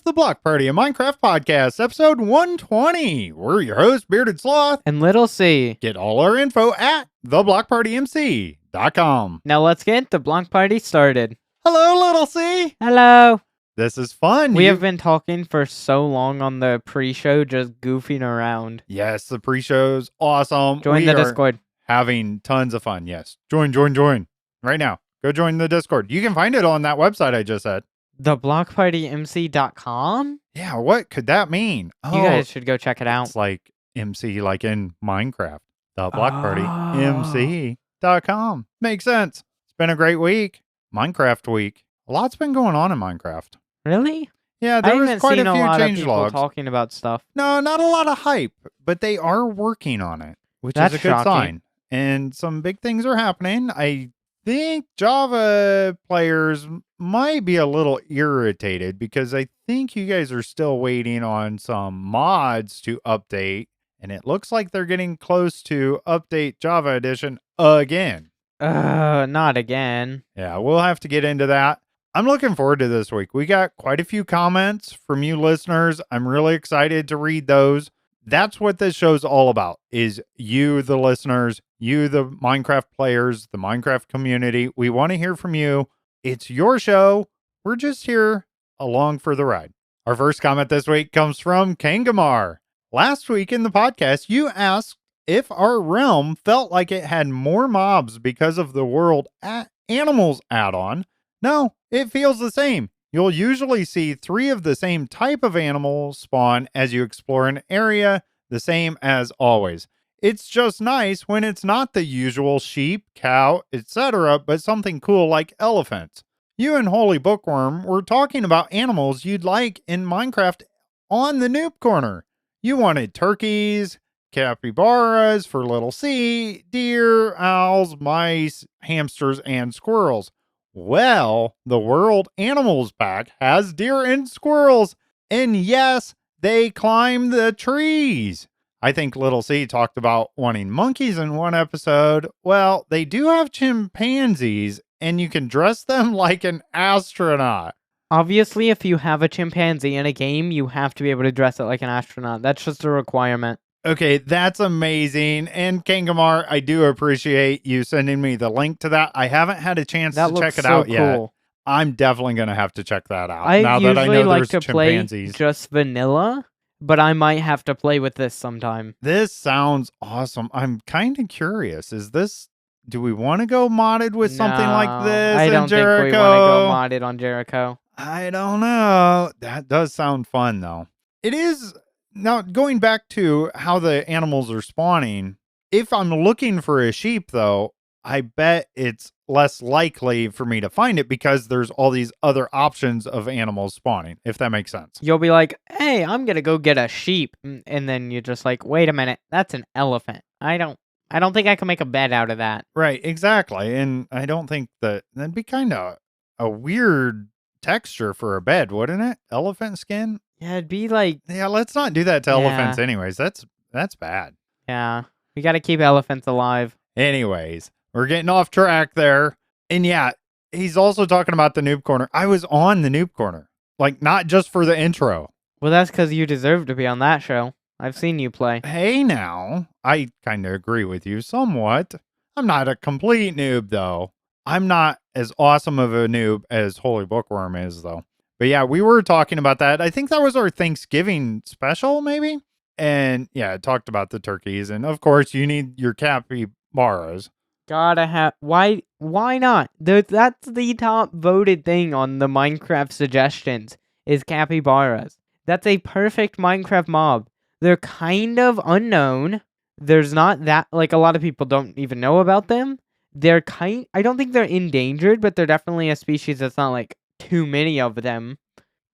the Block Party, a Minecraft podcast, episode 120. We're your hosts, Bearded Sloth and Little C. Get all our info at theblockpartymc.com. Now let's get the Block Party started. Hello, Little C. Hello. This is fun. We have been talking for so long on the pre-show, just goofing around. Yes, the pre-show's awesome. Join the Discord. Having tons of fun. Yes. Join. Right now. Go join the Discord. You can find it on that website I just said. Theblockpartymc.com? Yeah, what could that mean? You guys should go check it out. It's like MC, like in Minecraft. Theblockpartymc.com. Makes sense. It's been a great week. Minecraft week. A lot's been going on in Minecraft. Really? Yeah, there was quite a few changelogs talking about stuff. No, not a lot of hype, but they are working on it, which is a good sign. And some big things are happening. I think Java players might be a little irritated because I think you guys are still waiting on some mods to update, and it looks like they're getting close to update Java Edition again. Not again. Yeah, we'll have to get into that. I'm looking forward to this week. We got quite a few comments from you listeners. I'm really excited to read those. That's what this show's all about, is you, the listeners, you, the Minecraft players, the Minecraft community. We want to hear from you. It's your show. We're just here along for the ride. Our first comment this week comes from Kangamar. Last week in the podcast, you asked if our realm felt like it had more mobs because of the World Animals add-on. No, it feels the same. You'll usually see 3 of the same type of animal spawn as you explore an area, the same as always. It's just nice when it's not the usual sheep, cow, etc., but something cool like elephants. You and HolyBookworm were talking about animals you'd like in Minecraft on the Noob Corner. You wanted turkeys, capybaras for Little C, deer, owls, mice, hamsters, and squirrels. Well, the World Animals Pack has deer and squirrels, and yes, they climb the trees. I think Little C talked about wanting monkeys in one episode. Well, they do have chimpanzees, and you can dress them like an astronaut. Obviously, if you have a chimpanzee in a game, you have to be able to dress it like an astronaut. That's just a requirement. Okay, that's amazing. And Kangamar, I do appreciate you sending me the link to that. I haven't had a chance to check it out yet. I'm definitely going to have to check that out. I usually like to play just vanilla, but I might have to play with this sometime. This sounds awesome. I'm kind of curious. Do we want to go modded with something like this I don't think we want to go modded on Jericho. I don't know. That does sound fun, though. It is. Now, going back to how the animals are spawning, if I'm looking for a sheep, though, I bet it's less likely for me to find it because there's all these other options of animals spawning, if that makes sense. You'll be like, hey, I'm going to go get a sheep. And then you're just like, wait a minute, that's an elephant. I don't think I can make a bed out of that. Right, exactly. And I don't think that'd be kind of a weird texture for a bed, wouldn't it? Elephant skin? Yeah, it'd be like... Yeah, let's not do that to elephants anyways. That's bad. Yeah, we got to keep elephants alive. Anyways, we're getting off track there. And yeah, he's also talking about the Noob Corner. I was on the Noob Corner. Like, not just for the intro. Well, that's because you deserve to be on that show. I've seen you play. Hey now, I kind of agree with you somewhat. I'm not a complete noob, though. I'm not as awesome of a noob as HolyBookworm is, though. But yeah, we were talking about that. I think that was our Thanksgiving special, maybe? And yeah, it talked about the turkeys. And of course, you need your capybaras. Gotta have... Why not? That's the top voted thing on the Minecraft suggestions, is capybaras. That's a perfect Minecraft mob. They're kind of unknown. There's not that... Like, a lot of people don't even know about them. I don't think they're endangered, but they're definitely a species that's not, like, too many of them,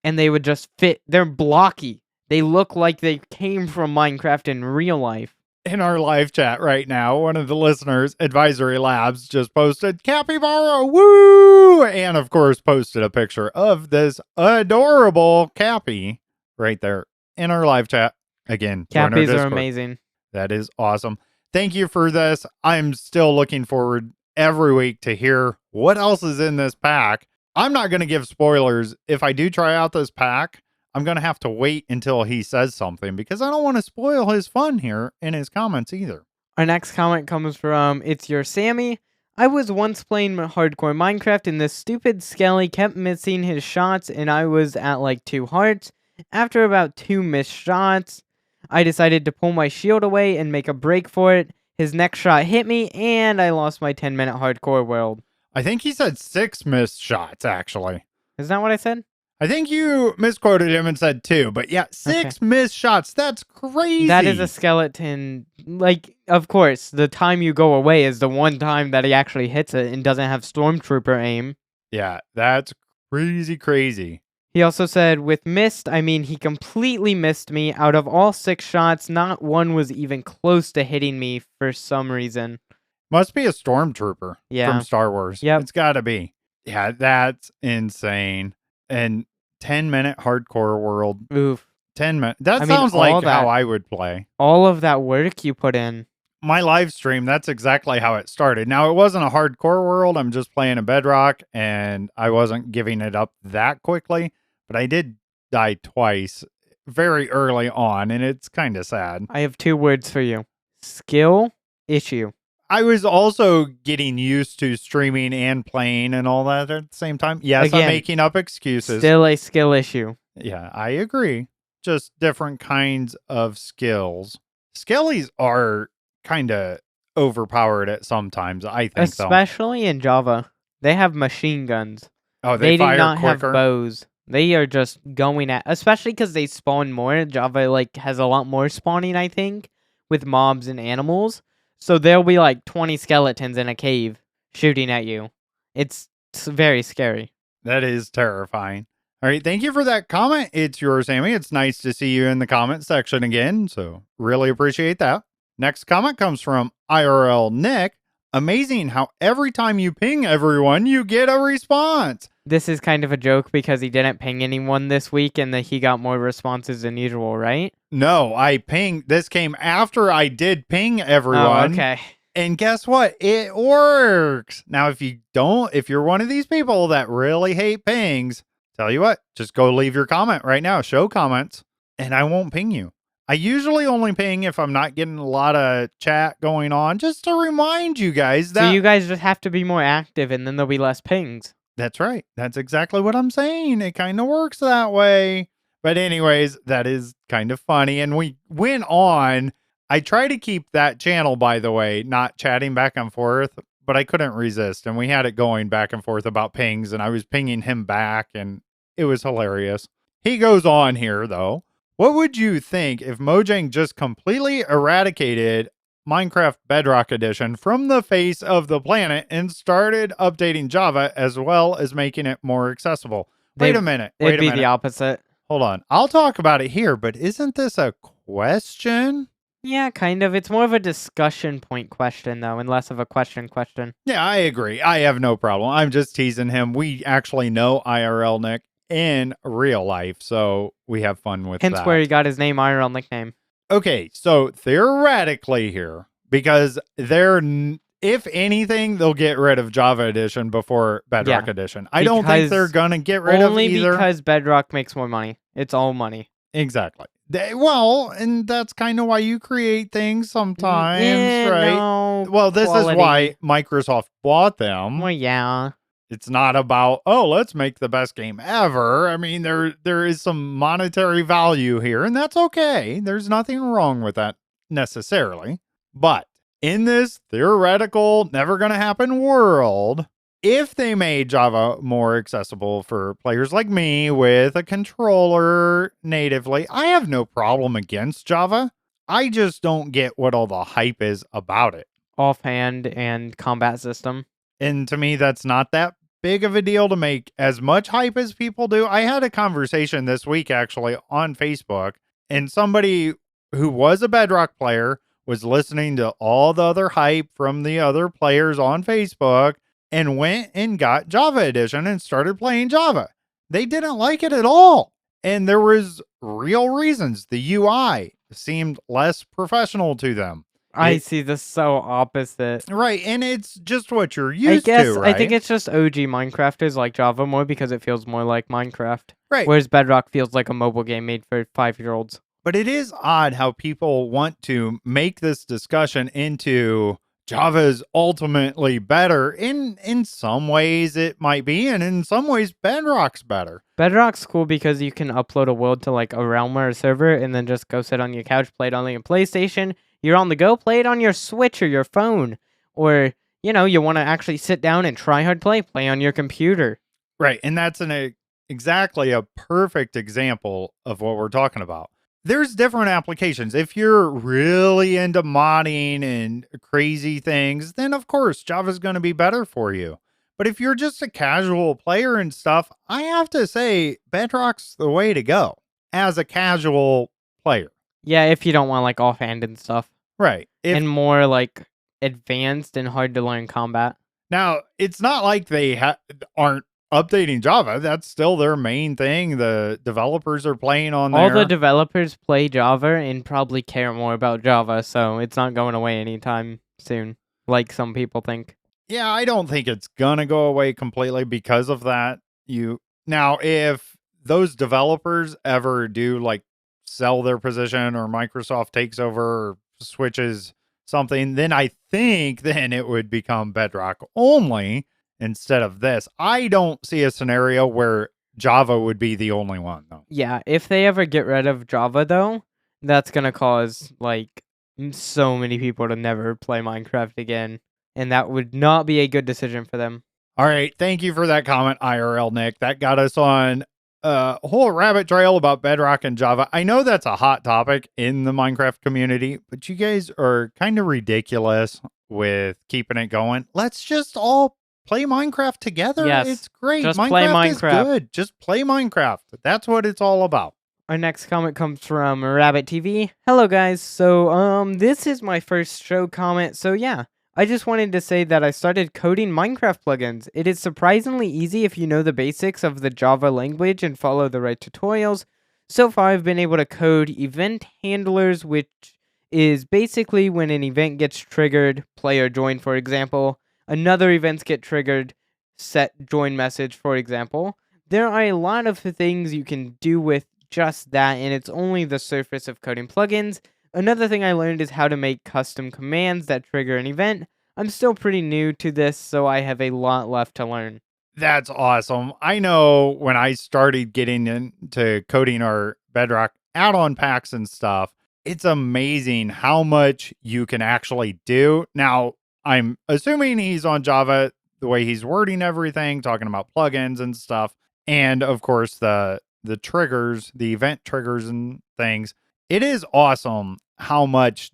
and they would just fit. They're blocky. They look like they came from Minecraft in real life. In our live chat right now, one of the listeners, Advisory Labs, just posted capybara, woo! And of course posted a picture of this adorable cappy right there in our live chat. Again, cappies are amazing. That is awesome. Thank you for this. I'm still looking forward every week to hear what else is in this pack. I'm not going to give spoilers. If I do try out this pack, I'm going to have to wait until he says something because I don't want to spoil his fun here in his comments either. Our next comment comes from It's Your Sammy. I was once playing hardcore Minecraft and this stupid Skelly kept missing his shots and I was at like 2 hearts. After about 2 missed shots, I decided to pull my shield away and make a break for it. His next shot hit me and I lost my 10-minute hardcore world. I think he said 6 missed shots, actually. Is that what I said? I think you misquoted him and said 2, but yeah, 6 missed shots. That's crazy. That is a skeleton. Like, of course, the time you go away is the one time that he actually hits it and doesn't have Stormtrooper aim. Yeah, that's crazy. He also said, with missed, I mean he completely missed me. Out of all 6 shots, not one was even close to hitting me for some reason. Must be a Stormtrooper Yeah. from Star Wars. Yep. It's got to be. Yeah, that's insane. And 10-minute hardcore world. Oof. 10 minutes. That I mean, sounds like all that- how I would play. All of that work you put in. My live stream, that's exactly how it started. Now, it wasn't a hardcore world. I'm just playing a Bedrock, and I wasn't giving it up that quickly. But I did die twice very early on, and it's kind of sad. I have 2 words for you. Skill issue. I was also getting used to streaming and playing and all that at the same time. Yes, Again, I'm making up excuses. Still a skill issue. Yeah, I agree. Just different kinds of skills. Skellies are kind of overpowered at sometimes, I think. Especially in Java. They have machine guns. Oh, They do fire not quicker. have bows. They are just going at, especially because they spawn more. Java like has a lot more spawning, I think, with mobs and animals. So there'll be like 20 skeletons in a cave shooting at you. It's very scary. That is terrifying. All right, thank you for that comment. It's yours, Sammy. It's nice to see you in the comment section again, so really appreciate that. Next comment comes from IRL Nick. Amazing how every time you ping everyone, you get a response. This is kind of a joke because he didn't ping anyone this week and that he got more responses than usual, right? No, I pinged. This came after I did ping everyone. Oh, okay. And guess what? It works. Now, if you're one of these people that really hate pings, tell you what, just go leave your comment right now. Show comments, and I won't ping you. I usually only ping if I'm not getting a lot of chat going on, just to remind you guys that. So you guys just have to be more active and then there'll be less pings. That's right. That's exactly what I'm saying. It kind of works that way. But anyways, that is kind of funny. And we went on. I try to keep that channel, by the way, not chatting back and forth, but I couldn't resist. And we had it going back and forth about pings, and I was pinging him back, and it was hilarious. He goes on here, though. What would you think if Mojang just completely eradicated Minecraft Bedrock Edition from the face of the planet and started updating Java as well as making it more accessible? Wait a minute. It'd be the opposite. Hold on. I'll talk about it here, but isn't this a question? Yeah, kind of. It's more of a discussion point question, though, and less of a question. Yeah, I agree. I have no problem. I'm just teasing him. We actually know IRL Nick in real life, so we have fun with that. Hence where he got his name, IRL nickname. Okay, so theoretically here, because if anything, they'll get rid of Java Edition before Bedrock Edition. I don't think they're going to get rid of either. Only because Bedrock makes more money. It's all money. Exactly. And that's kind of why you create things sometimes, right? No, well, this is why Microsoft bought them. Well, yeah. It's not about, oh, let's make the best game ever. I mean, there is some monetary value here, and that's okay. There's nothing wrong with that necessarily. But in this theoretical, never going to happen world, if they made Java more accessible for players like me with a controller natively, I have no problem against Java. I just don't get what all the hype is about it. Offhand and combat system. And to me, that's not that big of a deal to make as much hype as people do. I had a conversation this week, actually, on Facebook, and somebody who was a Bedrock player was listening to all the other hype from the other players on Facebook and went and got Java Edition and started playing Java. They didn't like it at all. And there was real reasons. The UI seemed less professional to them. I see this so opposite. Right, and it's just what you're I used guess to, right? I think it's just OG Minecrafters like Java more because it feels more like Minecraft. Right. Whereas Bedrock feels like a mobile game made for 5-year-olds. But it is odd how people want to make this discussion into Java is ultimately better. In some ways it might be, and in some ways Bedrock's better. Bedrock's cool because you can upload a world to like a realm or a server and then just go sit on your couch, play it on your PlayStation. You're on the go, play it on your Switch or your phone. Or, you want to actually sit down and try hard play on your computer. Right, and that's exactly a perfect example of what we're talking about. There's different applications. If you're really into modding and crazy things, then of course Java's going to be better for you. But if you're just a casual player and stuff, I have to say Bedrock's the way to go as a casual player. Yeah, if you don't want like offhand and stuff. Right. And more like advanced and hard to learn combat. Now, it's not like they aren't updating Java. That's still their main thing. The developers are playing on there. All the developers play Java and probably care more about Java, so it's not going away anytime soon, like some people think. Yeah, I don't think it's gonna go away completely because of that. Now, if those developers ever do like sell their position or Microsoft takes over or switches something, then I think then it would become Bedrock only instead of this. I don't see a scenario where Java would be the only one, though. Yeah, if they ever get rid of Java, though, that's going to cause, like, so many people to never play Minecraft again. And that would not be a good decision for them. All right. Thank you for that comment, IRL Nick. That got us on a whole rabbit trail about Bedrock and Java. I know that's a hot topic in the Minecraft community, but you guys are kind of ridiculous with keeping it going. Let's just all play Minecraft together. Yes, it's great. just play Minecraft. Is good. Just play Minecraft. That's what it's all about. Our next comment comes from Rabbit TV. Hello, guys. So, this is my first show comment. So, yeah, I just wanted to say that I started coding Minecraft plugins. It is surprisingly easy if you know the basics of the Java language and follow the right tutorials. So far, I've been able to code event handlers, which is basically when an event gets triggered, player join, for example. Another events get triggered, set join message, for example. There are a lot of things you can do with just that, and it's only the surface of coding plugins. Another thing I learned is how to make custom commands that trigger an event. I'm still pretty new to this, so I have a lot left to learn. That's awesome. I know when I started getting into coding our Bedrock add-on packs and stuff, it's amazing how much you can actually do. Now, I'm assuming he's on Java, the way he's wording everything, talking about plugins and stuff. And of course, the triggers, the event triggers and things. It is awesome how much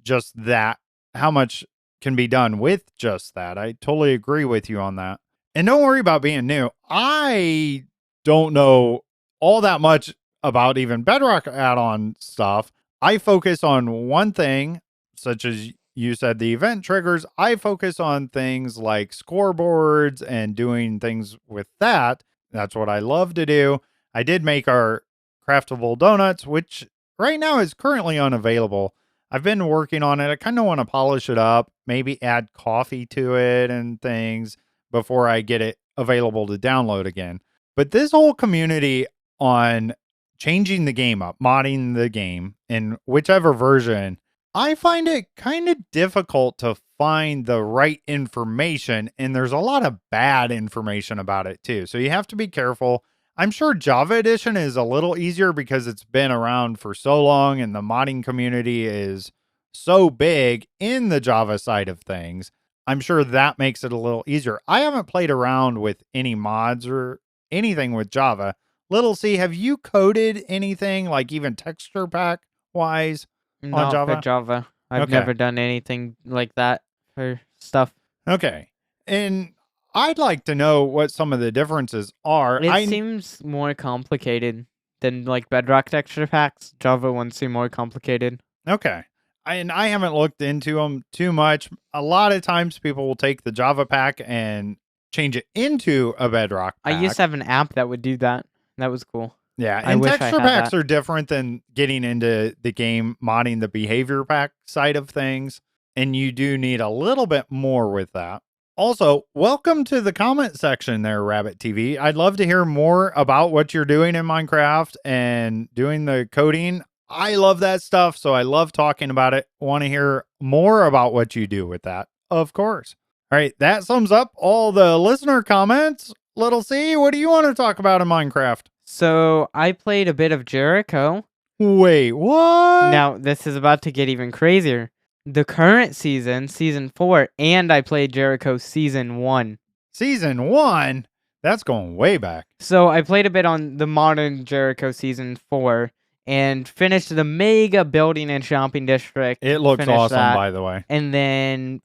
can be done with just that. I totally agree with you on that. And don't worry about being new. I don't know all that much about even Bedrock add-on stuff. I focus on one thing, such as you said, the event triggers. I focus on things like scoreboards and doing things with that. That's what I love to do. I did make our craftable donuts, which right now is currently unavailable. I've been working on it. I kind of want to polish it up, maybe add coffee to it and things before I get it available to download again. But this whole community on changing the game up, modding the game in whichever version, I find it kind of difficult to find the right information, and there's a lot of bad information about it too. So you have to be careful. I'm sure Java Edition is a little easier because it's been around for so long and the modding community is so big in the Java side of things. I'm sure that makes it a little easier. I haven't played around with any mods or anything with Java. Little C, have you coded anything like even texture pack wise on Java? For Java. I've Okay. never done anything like that for stuff. Okay. And I'd like to know what some of the differences are. It seems more complicated than like Bedrock texture packs. Java ones seem more complicated. Okay. And I haven't looked into them too much. A lot of times people will take the Java pack and change it into a Bedrock pack. I used to have an app that would do that. That was cool. Yeah, I and wish I texture had packs that. are different than getting into the game modding the behavior pack side of things. and you do need a little bit more with that. Also, welcome to the comment section there, Rabbit TV. I'd love to hear more about what you're doing in Minecraft and doing the coding. I love that stuff, so I love talking about it. Want to hear more about what you do with that, of course. All right, that sums up all the listener comments. Little C, what do you want to talk about in Minecraft? So I played a bit of Jericho. Wait, what? Now, this is about to get even crazier. The current season, season 4, and I played Jericho season 1. Season 1? That's going way back. So I played a bit on the modern Jericho season 4 and finished the mega building and shopping district. It looks Finished awesome, that. by the way. And then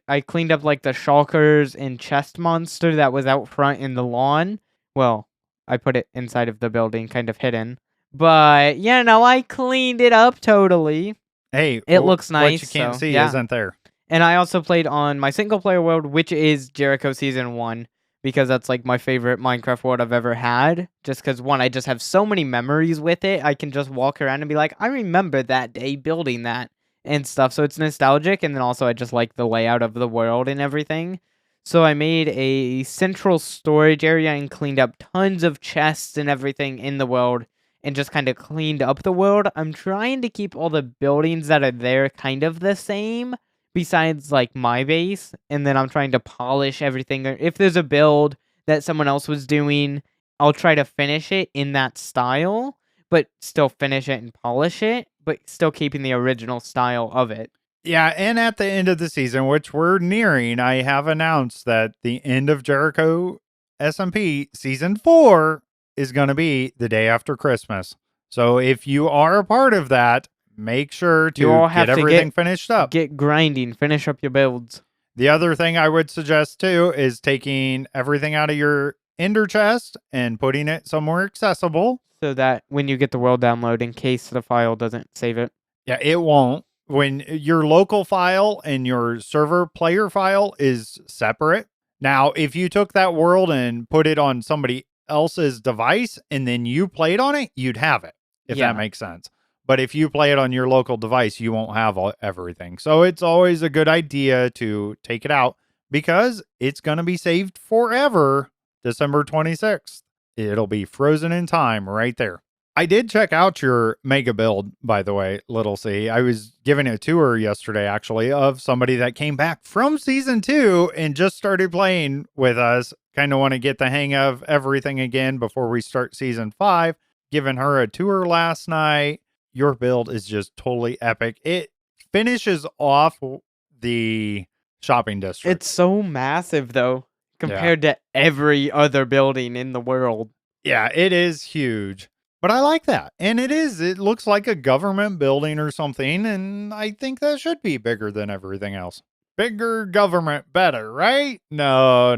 I cleaned up like the shulkers and chest monster that was out front in the lawn. Well, I put it inside of the building, kind of hidden. But, I cleaned it up totally. Hey, It looks nice. What you can't so, see yeah. isn't there. And I also played on my single player world, which is Jericho Season 1, because that's like my favorite Minecraft world I've ever had. Just because, one, I just have so many memories with it. I can just walk around and be like, I remember that day building that and stuff. So it's nostalgic. And then also I just like the layout of the world and everything. So I made a central storage area and cleaned up tons of chests and everything in the world. And just kind of cleaned up the world. I'm trying to keep all the buildings that are there kind of the same, besides like my base, and then I'm trying to polish everything. If there's a build that someone else was doing, I'll try to finish it in that style, but still finish it and polish it, but still keeping the original style of it. Yeah, and at the end of the season, which we're nearing, I have announced that the end of Jericho SMP Season 4 is going to be the day after Christmas. So if you are a part of that, make sure to get everything finished up. Get grinding, finish up your builds. The other thing I would suggest too is taking everything out of your ender chest and putting it somewhere accessible. So that when you get the world download, in case the file doesn't save it. Yeah, it won't. When your local file and your server player file is separate. Now, if you took that world and put it on somebody else's device and then you played on it, you'd have it, if that makes sense. But if you play it on your local device, you won't have everything. So it's always a good idea to take it out because it's going to be saved forever, December 26th. It'll be frozen in time right there. I did check out your mega build, by the way, Little C. I was giving a tour yesterday, actually, of somebody that came back from season 2 and just started playing with us. Kind of want to get the hang of everything again before we start season 5. Giving her a tour last night. Your build is just totally epic. It finishes off the shopping district. It's so massive, though, compared to every other building in the world. Yeah, it is huge. But I like that. And it looks like a government building or something. And I think that should be bigger than everything else. Bigger government, better, right? No.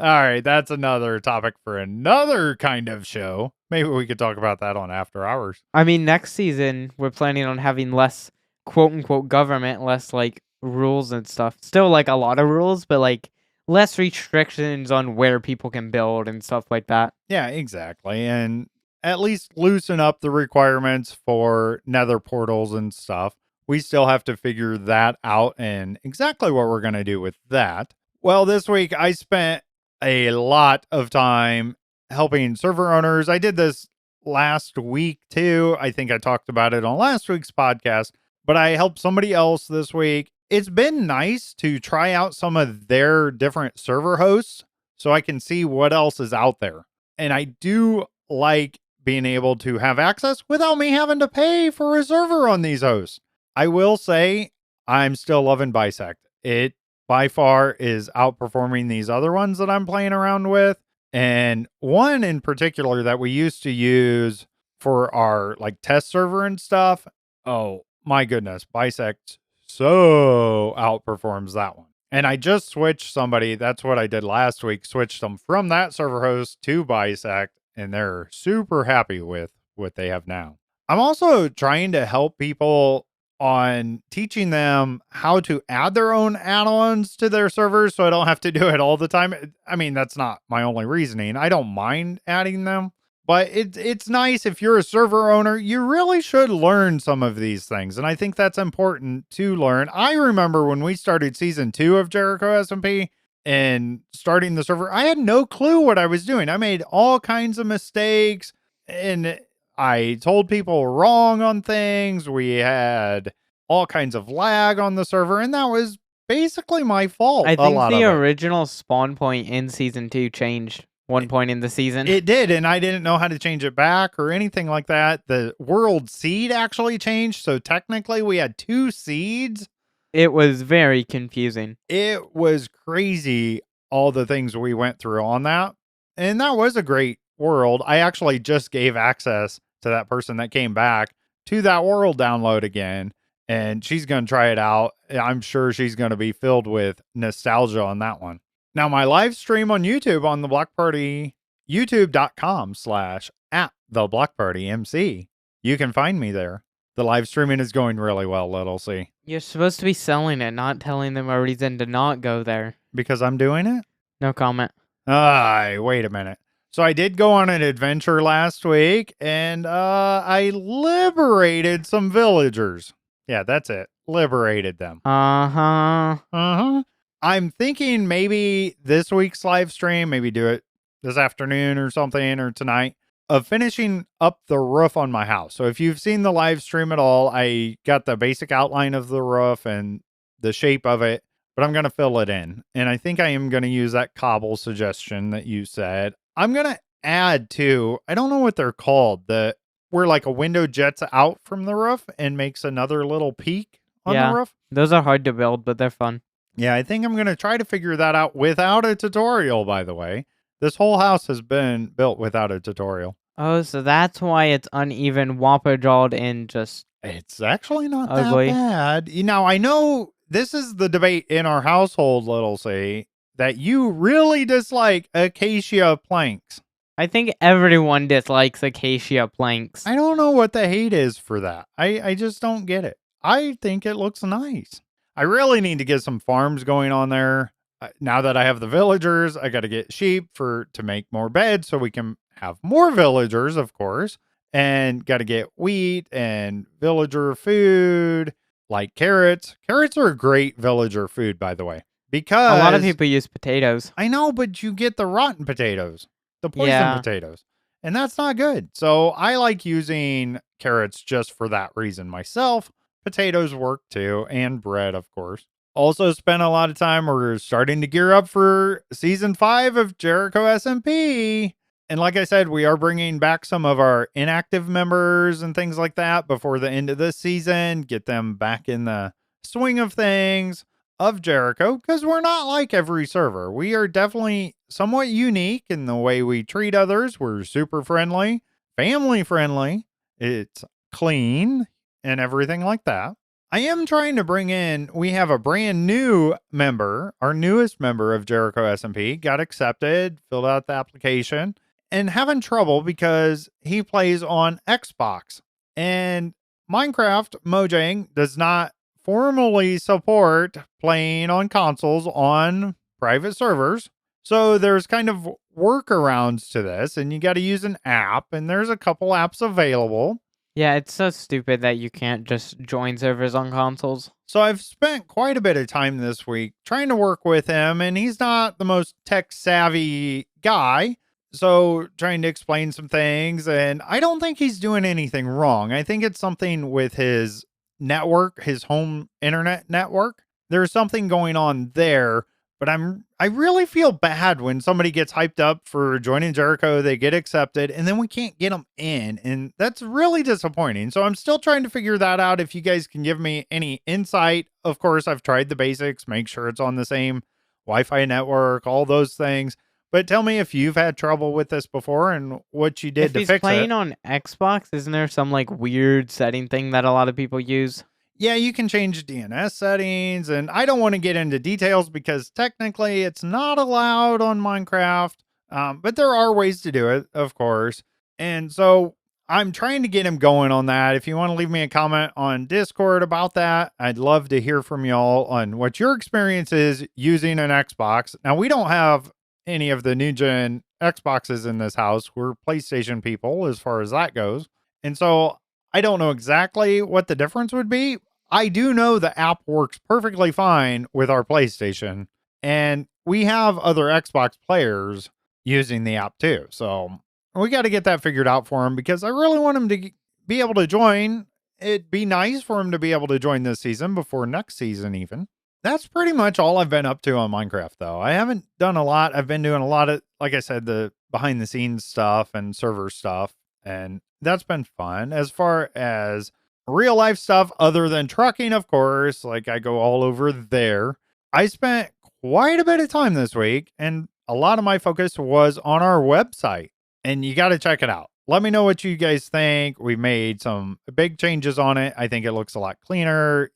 All right, that's another topic for another kind of show. Maybe we could talk about that on After Hours. I mean, next season, we're planning on having less quote-unquote government, less, like, rules and stuff. Still, like, a lot of rules, but, like, less restrictions on where people can build and stuff like that. Yeah, exactly. And at least loosen up the requirements for nether portals and stuff. We still have to figure that out and exactly what we're going to do with that. Well, this week I spent a lot of time helping server owners. I did this last week too. I think I talked about it on last week's podcast, but I helped somebody else this week. It's been nice to try out some of their different server hosts so I can see what else is out there. And I do like being able to have access without me having to pay for a server on these hosts. I will say I'm still loving Bisect. It by far is outperforming these other ones that I'm playing around with. And one in particular that we used to use for our like test server and stuff. Oh my goodness, Bisect so outperforms that one. And I just switched somebody. That's what I did last week. Switched them from that server host to Bisect. And they're super happy with what they have now. I'm also trying to help people on teaching them how to add their own add-ons to their servers so I don't have to do it all the time. I mean, that's not my only reasoning. I don't mind adding them, But it's nice if you're a server owner, you really should learn some of these things. And I think that's important to learn. I remember when we started season 2 of Jericho SMP and starting the server, I had no clue what I was doing. I made all kinds of mistakes and I told people wrong on things. We had all kinds of lag on the server, and that was basically my fault. I A think lot the of it. original spawn point in season 2 changed one point in the season. It did, and I didn't know how to change it back or anything like that. The world seed actually changed, so technically we had 2 seeds. It was very confusing. It was crazy all the things we went through on that. And that was a great world. I actually just gave access to that person that came back to that world download again, and she's going to try it out. I'm sure she's going to be filled with nostalgia on that one. Now, my live stream on YouTube on the Block Party, youtube.com/@theblockpartymc. You can find me there. The live streaming is going really well, Little C. You're supposed to be selling it, not telling them a reason to not go there. Because I'm doing it? No comment. Wait a minute. So I did go on an adventure last week, and I liberated some villagers. Yeah, that's it. Liberated them. Uh-huh. I'm thinking maybe this week's live stream, maybe do it this afternoon or something, or tonight, of finishing up the roof on my house. So if you've seen the live stream at all, I got the basic outline of the roof and the shape of it, but I'm going to fill it in. And I think I am going to use that cobble suggestion that you said. I'm going to add to, I don't know what they're called, where like a window jets out from the roof and makes another little peak on the roof. Those are hard to build, but they're fun. Yeah, I think I'm going to try to figure that out without a tutorial, by the way. This whole house has been built without a tutorial. Oh, so that's why it's uneven, whopper-jawed, and just It's actually not ugly. that bad. Now, I know this is the debate in our household, Little C, that you really dislike acacia planks. I think everyone dislikes acacia planks. I don't know what the hate is for that. I just don't get it. I think it looks nice. I really need to get some farms going on there. Now that I have the villagers, I got to get sheep to make more beds so we can have more villagers, of course, and got to get wheat and villager food like carrots. Carrots are a great villager food, by the way, because A lot of people use potatoes. I know, but you get the rotten potatoes, the poison potatoes, and that's not good. So I like using carrots just for that reason myself. Potatoes work too, and bread, of course. Also spent a lot of time. We're starting to gear up for season 5 of Jericho SMP. And like I said, we are bringing back some of our inactive members and things like that before the end of this season. Get them back in the swing of things of Jericho, because we're not like every server. We are definitely somewhat unique in the way we treat others. We're super friendly, family friendly. It's clean and everything like that. I am trying to bring in, we have a brand new member, our newest member of Jericho SMP, got accepted, filled out the application, and having trouble because he plays on Xbox. And Minecraft Mojang does not formally support playing on consoles on private servers. So there's kind of workarounds to this, and you got to use an app, and there's a couple apps available. Yeah, it's so stupid that you can't just join servers on consoles. So I've spent quite a bit of time this week trying to work with him, and he's not the most tech savvy guy. So trying to explain some things, and I don't think he's doing anything wrong. I think it's something with his network, his home internet network. There's something going on there, but I really feel bad when somebody gets hyped up for joining Jericho, they get accepted, and then we can't get them in, and that's really disappointing. So I'm still trying to figure that out. If you guys can give me any insight. Of course, I've tried the basics, make sure it's on the same Wi-Fi network, all those things. But tell me if you've had trouble with this before and what you did to fix it. If he's playing on Xbox, isn't there some like weird setting thing that a lot of people use? Yeah, you can change DNS settings, and I don't want to get into details because technically it's not allowed on Minecraft, but there are ways to do it, of course. And so I'm trying to get him going on that. If you want to leave me a comment on Discord about that, I'd love to hear from y'all on what your experience is using an Xbox. Now, we don't have any of the new gen Xboxes in this house. We're PlayStation people as far as that goes. And so I don't know exactly what the difference would be. I do know the app works perfectly fine with our PlayStation, and we have other Xbox players using the app too. So we got to get that figured out for him because I really want him to be able to join. It'd be nice for him to be able to join this season before next season, even. That's pretty much all I've been up to on Minecraft, though. I haven't done a lot. I've been doing a lot of, like I said, the behind the scenes stuff and server stuff, and that's been fun. As far as real life stuff, other than trucking, of course, like I go all over there, I spent quite a bit of time this week, and a lot of my focus was on our website, and you got to check it out. Let me know what you guys think. We made some big changes on it. I think it looks a lot cleaner.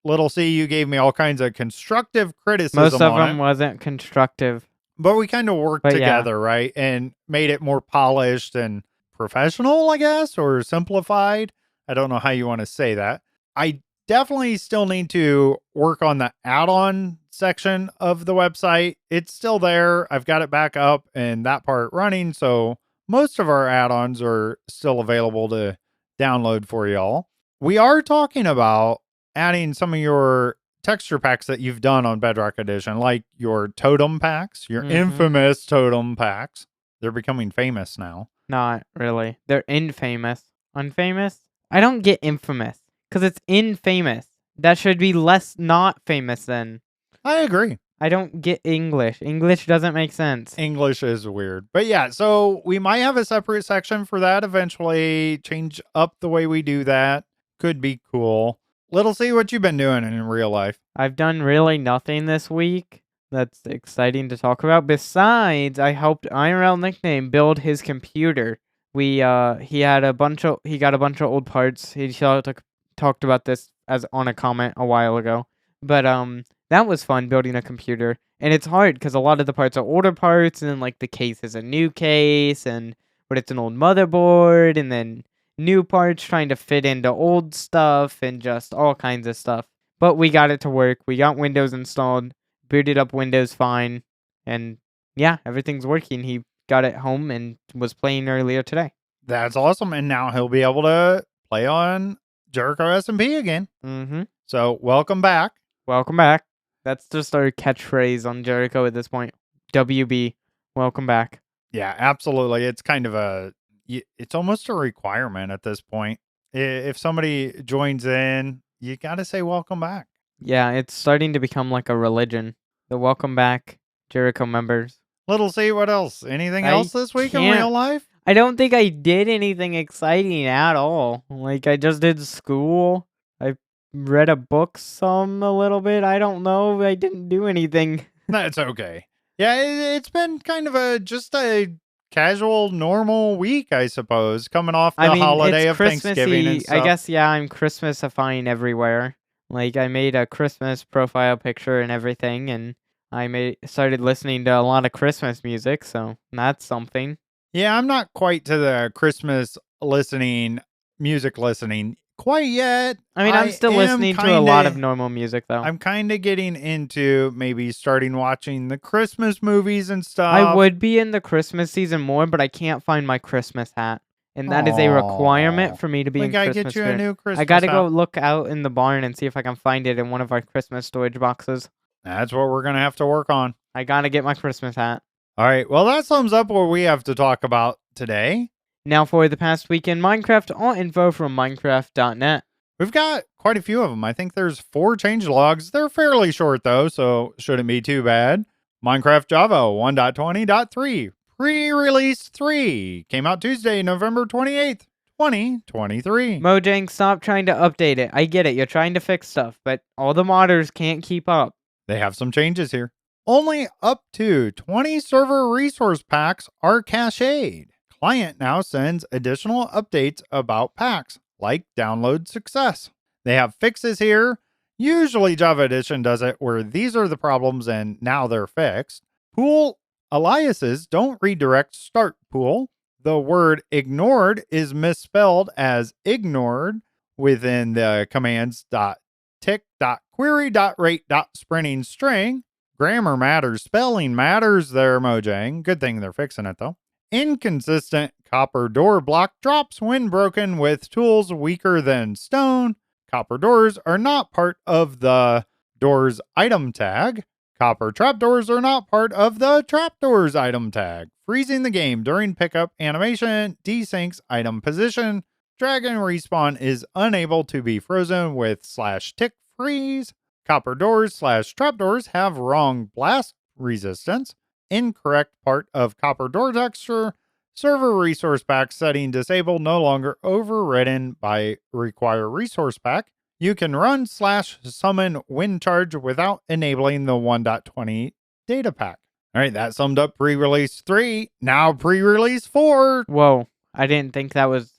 Little C, you gave me all kinds of constructive criticism Most of on them it, wasn't constructive. but we kind of worked But yeah. together, right? And made it more polished and professional, I guess, or simplified. I don't know how you want to say that. I definitely still need to work on the add-on section of the website. It's still there. I've got it back up and that part running. So most of our add-ons are still available to download for y'all. We are talking about adding some of your texture packs that you've done on Bedrock Edition, like your totem packs, your infamous totem packs. They're becoming famous now. Not really. They're infamous. Unfamous? I don't get infamous because it's infamous. That should be less not famous then. I agree. I don't get English. English doesn't make sense. English is weird. But yeah, so we might have a separate section for that eventually. Change up the way we do that. Could be cool. Little C, what you been doing in real life? I've done really nothing this week that's exciting to talk about. Besides, I helped IRL Nickname build his computer. He got a bunch of old parts. He talked about this as on a comment a while ago. But that was fun building a computer. And it's hard because a lot of the parts are older parts, and then like the case is a new case, but it's an old motherboard, and then new parts trying to fit into old stuff, and just all kinds of stuff. But we got it to work. We got Windows installed, booted up Windows fine, and yeah, everything's working. He got it home and was playing earlier today. That's awesome. And now he'll be able to play on Jericho SMP again. Mm-hmm. So welcome back. Welcome back. That's just our catchphrase on Jericho at this point. WB, welcome back. Yeah, absolutely. It's kind of it's almost a requirement at this point. If somebody joins in, you got to say welcome back. Yeah, it's starting to become like a religion. The welcome back Jericho members. Little C, what else? Anything else this week in real life? I don't think I did anything exciting at all. Like, I just did school. I read a book a little bit. I don't know. I didn't do anything. That's okay. Yeah, it's been kind of just a casual, normal week, I suppose, coming off the holiday of Thanksgiving and stuff. I guess, yeah, I'm Christmasifying everywhere. Like, I made a Christmas profile picture and everything, and I started listening to a lot of Christmas music, so that's something. Yeah, I'm not quite to the Christmas music listening quite yet. I mean, I'm still listening to a lot of normal music, though. I'm kind of getting into maybe starting watching the Christmas movies and stuff. I would be in the Christmas season more, but I can't find my Christmas hat. And that is a requirement for me to be in Christmas. We gotta get you a new Christmas hat. I gotta go look out in the barn and see if I can find it in one of our Christmas storage boxes. That's what we're gonna have to work on. I gotta get my Christmas hat. All right, well, that sums up what we have to talk about today. Now for the past week in Minecraft, all info from Minecraft.net. We've got quite a few of them. I think there's 4 changelogs. They're fairly short, though, so shouldn't be too bad. Minecraft Java 1.20.3, pre-release 3, came out Tuesday, November 28th, 2023. Mojang, stop trying to update it. I get it, you're trying to fix stuff, but all the modders can't keep up. They have some changes here. Only up to 20 server resource packs are cached. Client now sends additional updates about packs, like download success. They have fixes here. Usually Java Edition does it where these are the problems and now they're fixed. Pool aliases don't redirect start pool. The word ignored is misspelled as ignored within the commands .tick.query.rate.sprinting string. Grammar matters. Spelling matters there, Mojang. Good thing they're fixing it, though. Inconsistent copper door block drops when broken with tools weaker than stone. Copper doors are not part of the doors item tag. Copper trapdoors are not part of the trapdoors item tag. Freezing the game during pickup animation desyncs item position. Dragon respawn is unable to be frozen with /tick freeze. Copper doors / trapdoors have wrong blast resistance. Incorrect part of copper door texture. Server resource pack setting disabled, no longer overridden by require resource pack. You can run /summon wind charge without enabling the 1.20 data pack. All right, that summed up pre-release 3. Now pre-release 4. Whoa, I didn't think that was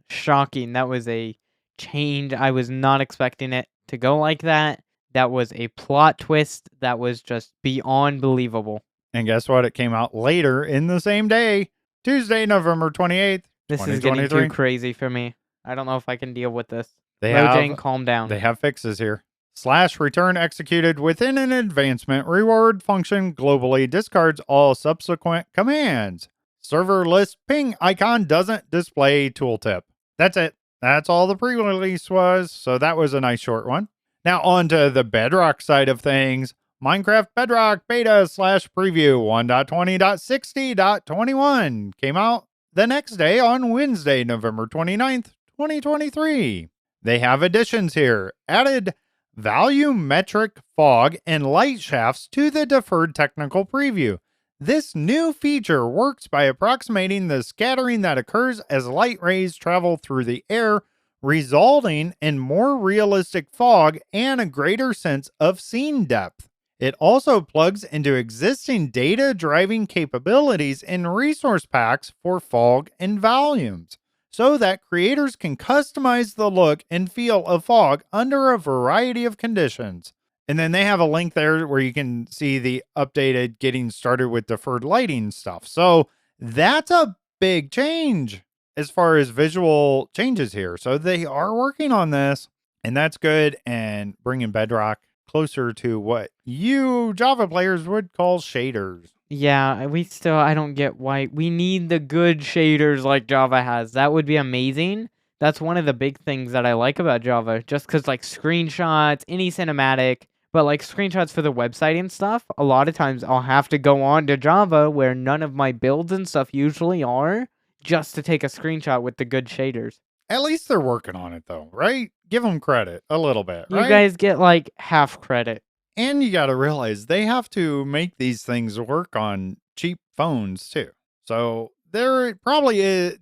shocking. That was a change. I was not expecting it to go like that. That was a plot twist that was just beyond believable. And guess what? It came out later in the same day, Tuesday, November 28th, This is getting too crazy for me. I don't know if I can deal with this. Mojang, calm down. They have fixes here. /return executed within an advancement reward function globally discards all subsequent commands. Server list ping icon doesn't display tooltip. That's it. That's all the pre-release was. So that was a nice short one. Now on to the Bedrock side of things. Minecraft Bedrock Beta /preview 1.20.60.21 came out the next day on Wednesday, November 29th, 2023. They have additions here. Added volumetric fog and light shafts to the deferred technical preview. This new feature works by approximating the scattering that occurs as light rays travel through the air, resulting in more realistic fog and a greater sense of scene depth. It also plugs into existing data driving capabilities in resource packs for fog and volumes, so that creators can customize the look and feel of fog under a variety of conditions. And then they have a link there where you can see the updated getting started with deferred lighting stuff. So that's a big change as far as visual changes here. So they are working on this, and that's good, and bringing Bedrock closer to what you Java players would call shaders. Yeah, I don't get why we need the good shaders like Java has. That would be amazing. That's one of the big things that I like about Java, just because like screenshots, any cinematic, but like screenshots for the website and stuff, a lot of times I'll have to go on to Java where none of my builds and stuff usually are, just to take a screenshot with the good shaders. At least they're working on it though, right? Give them credit a little bit, right? You guys get like half credit. And you got to realize they have to make these things work on cheap phones too. So there's probably a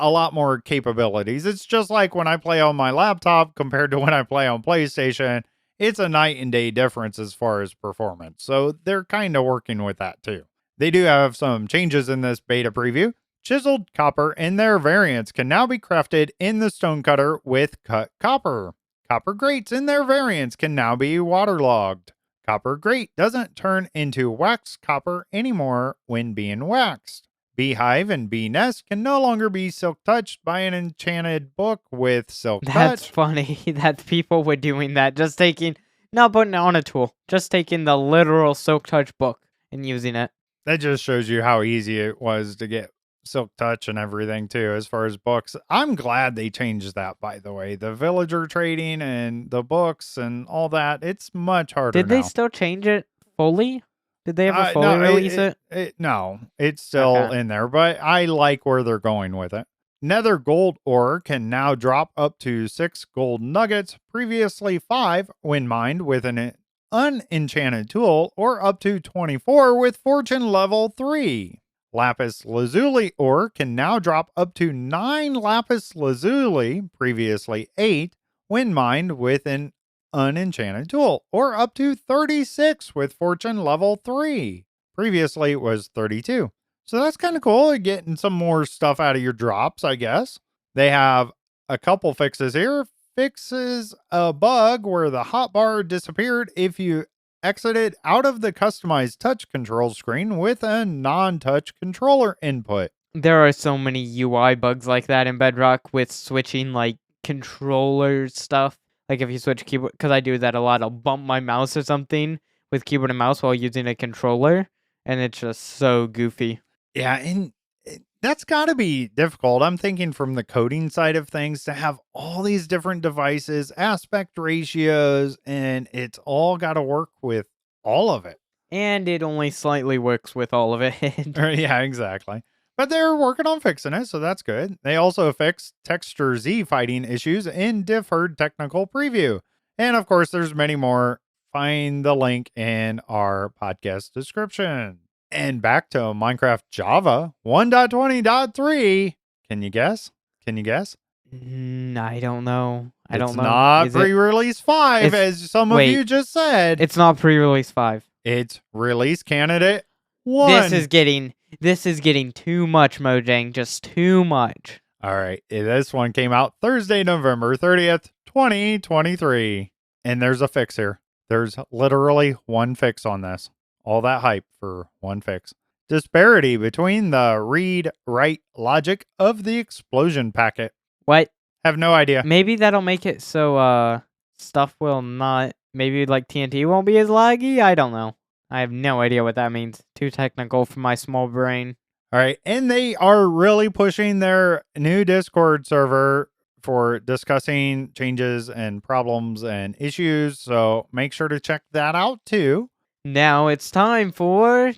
lot more capabilities. It's just like when I play on my laptop compared to when I play on PlayStation. It's a night and day difference as far as performance. So they're kind of working with that too. They do have some changes in this beta preview. Chiseled copper and their variants can now be crafted in the stone cutter with cut copper. Copper grates in their variants can now be waterlogged. Copper grate doesn't turn into waxed copper anymore when being waxed. Beehive and bee nest can no longer be silk touched by an enchanted book with silk touch. That's funny that people were doing that. Not putting it on a tool. Just taking the literal silk touch book and using it. That just shows you how easy it was to get silk touch and everything too, as far as books. I'm glad they changed that, by the way. The villager trading and the books and all that, it's much harder Did now. they still change it fully? Did they ever fully release it? No, it's still in there, but I like where they're going with it. Nether gold ore can now drop up to 6 gold nuggets, previously 5 when mined with an unenchanted tool, or up to 24 with fortune level 3. Lapis lazuli ore can now drop up to 9 lapis lazuli, previously 8, when mined with an unenchanted tool, or up to 36 with fortune level 3. Previously it was 32. So that's kind of cool, getting some more stuff out of your drops, I guess. They have a couple fixes here. Fixes a bug where the hotbar disappeared if you exited out of the customized touch control screen with a non-touch controller input. There are so many UI bugs like that in Bedrock with switching like controller stuff. Like if you switch keyboard, because I do that a lot, I'll bump my mouse or something with keyboard and mouse while using a controller, and it's just so goofy. Yeah, and that's got to be difficult. I'm thinking from the coding side of things to have all these different devices, aspect ratios, and it's all got to work with all of it. And it only slightly works with all of it. Yeah, exactly. But they're working on fixing it, so that's good. They also fixed Texture Z fighting issues in deferred technical preview. And of course, there's many more. Find the link in our podcast description. And back to Minecraft Java 1.20.3. Can you guess? Can you guess? I don't know. I don't It's know. not pre-release 5, It's- as some of wait. you just said. It's not pre-release 5. It's release candidate 1. This is getting too much, Mojang. Just too much. All right. This one came out Thursday, November 30th, 2023. And there's a fix here. There's literally one fix on this. All that hype for one fix. Disparity between the read-write logic of the explosion packet. What? Have no idea. Maybe that'll make it so stuff will not. Maybe like TNT won't be as laggy. I don't know. I have no idea what that means. Too technical for my small brain. All right. And they are really pushing their new Discord server for discussing changes and problems and issues. So make sure to check that out too. Now it's time for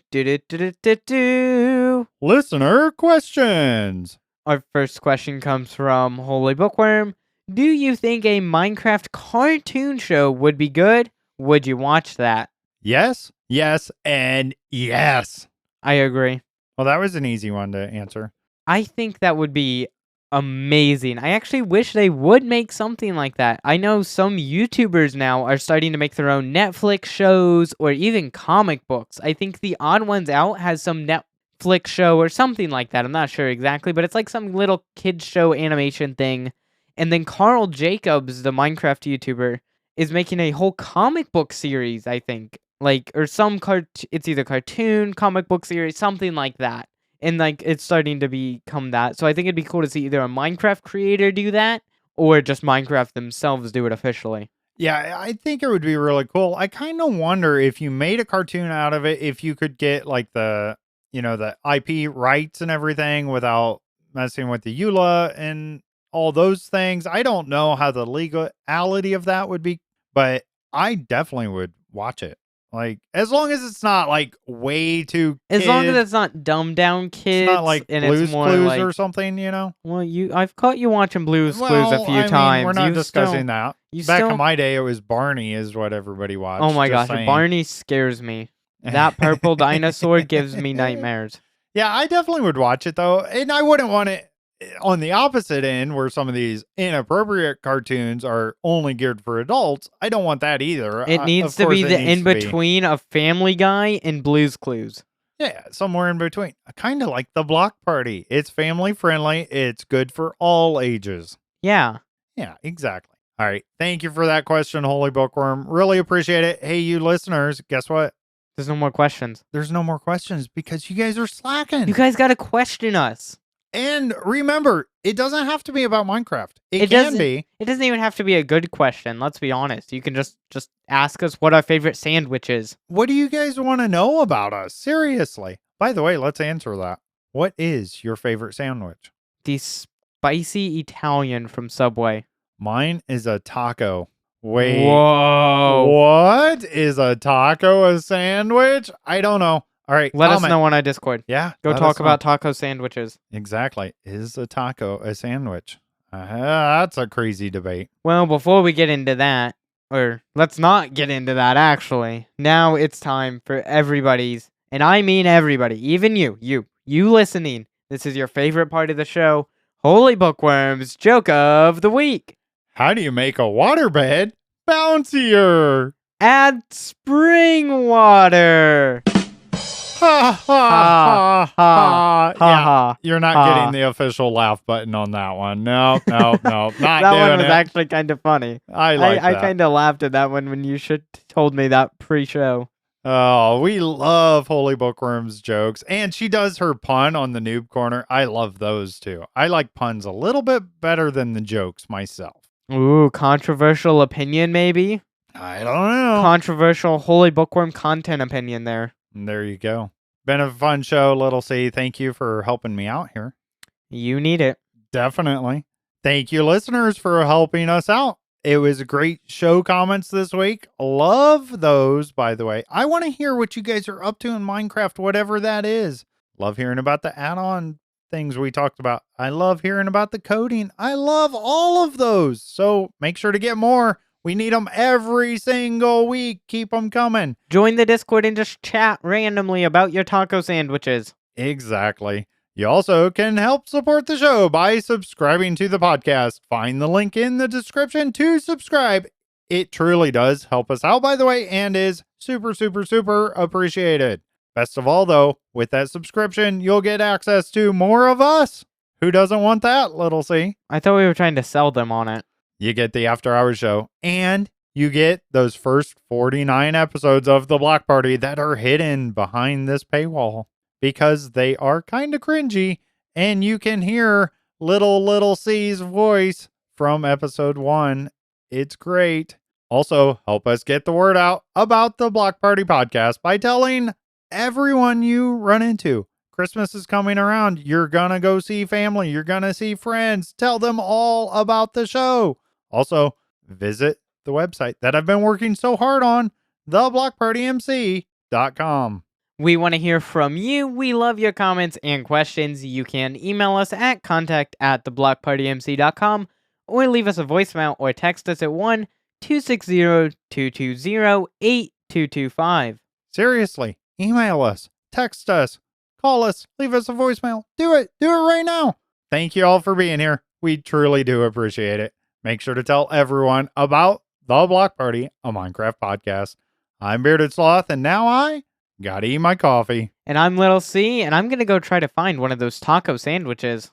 Listener questions. Our first question comes from HolyBookworm. Do you think a Minecraft cartoon show would be good? Would you watch that? Yes, yes, and yes. I agree. Well, that was an easy one to answer. I think that would be amazing. I actually wish they would make something like that. I know some YouTubers now are starting to make their own Netflix shows or even comic books. I think the Odd Ones Out has some Netflix show or something like that. I'm not sure exactly, but it's like some little kids show animation thing. And then Carl Jacobs, the Minecraft YouTuber, is making a whole comic book series, I think. Like, or some it's either cartoon, comic book series, something like that. And like it's starting to become that. So I think it'd be cool to see either a Minecraft creator do that or just Minecraft themselves do it officially. Yeah, I think it would be really cool. I kind of wonder if you made a cartoon out of it, if you could get like the IP rights and everything without messing with the EULA and all those things. I don't know how the legality of that would be, but I definitely would watch it. Like, as long as it's not like way too As long as it's not dumbed down kids, it's not like and Blue's it's more Clues like, or something, you know? well, I've caught you watching Blue's Clues a few times. We're not discussing that. you Back still- in my day, it was Barney is what everybody watched. Oh my just gosh, saying. Barney scares me. That purple dinosaur gives me nightmares. Yeah, I definitely would watch it though. And I wouldn't want it on the opposite end where some of these inappropriate cartoons are only geared for adults. I don't want that either. It needs Of to course be it the needs to be. in-between of Family Guy and Blue's Clues. Yeah, somewhere in between. Kind of like the Block Party. It's family friendly. It's good for all ages. Yeah. Yeah, exactly. All right. Thank you for that question, HolyBookworm. Really appreciate it. Hey, you listeners, guess what? There's no more questions. There's no more questions because you guys are slacking. You guys got to question us. And remember, it doesn't have to be about Minecraft. It can doesn't- be. It doesn't even have to be a good question. Let's be honest. You can just ask us what our favorite sandwich is. What do you guys want to know about us? Seriously. By the way, let's answer that. What is your favorite sandwich? The spicy Italian from Subway. Mine is a taco. Wait. Whoa. What? Is a taco a sandwich? I don't know. All right. Let us comment. know on our Discord. Yeah. Go let talk us know. about taco sandwiches. Exactly. Is a taco a sandwich? That's a crazy debate. Well, before we get into that, or let's not get into that actually. Now it's time for everybody's, and I mean everybody, even you listening. This is your favorite part of the show, HolyBookworm's Joke of the Week. How do you make a waterbed bouncier? Add spring water. Ha ha ha Ha ha. You're not ha. getting the official laugh button on that one. No, not That doing one was it. actually kind of funny. I like I that. kind of laughed at that one when you told me that pre-show. Oh, we love HolyBookworm's jokes. And she does her pun on the Noob Corner. I love those too. I like puns a little bit better than the jokes myself. Ooh, controversial opinion maybe? I don't know. Controversial HolyBookworm content opinion there. There you go. Been a fun show, Little C. Thank you for helping me out here. You need it. Definitely. Thank you, listeners, for helping us out. It was a great show comments this week. Love those, by the way. I want to hear what you guys are up to in Minecraft, whatever that is. Love hearing about the add-on things we talked about. I love hearing about the coding. I love all of those. So make sure to get more. We need them every single week. Keep them coming. Join the Discord and just chat randomly about your taco sandwiches. Exactly. You also can help support the show by subscribing to the podcast. Find the link in the description to subscribe. It truly does help us out, by the way, and is super, super, super appreciated. Best of all, though, with that subscription, you'll get access to more of us. Who doesn't want that, Little C? I thought we were trying to sell them on it. You get the After Hours show, and you get those first 49 episodes of The Block Party that are hidden behind this paywall because they are kind of cringy, and you can hear Little C's voice from episode 1. It's great. Also, help us get the word out about the Block Party podcast by telling everyone you run into. Christmas is coming around. You're going to go see family. You're going to see friends. Tell them all about the show. Also, visit the website that I've been working so hard on, theblockpartymc.com. We want to hear from you. We love your comments and questions. You can email us at contact@theblockpartymc.com or leave us a voicemail or text us at 1-260-220-8225. Seriously, email us, text us, call us, leave us a voicemail. Do it. Do it right now. Thank you all for being here. We truly do appreciate it. Make sure to tell everyone about The Block Party, a Minecraft podcast. I'm Bearded Sloth, and now I gotta eat my coffee. And I'm Little C, and I'm going to go try to find one of those taco sandwiches.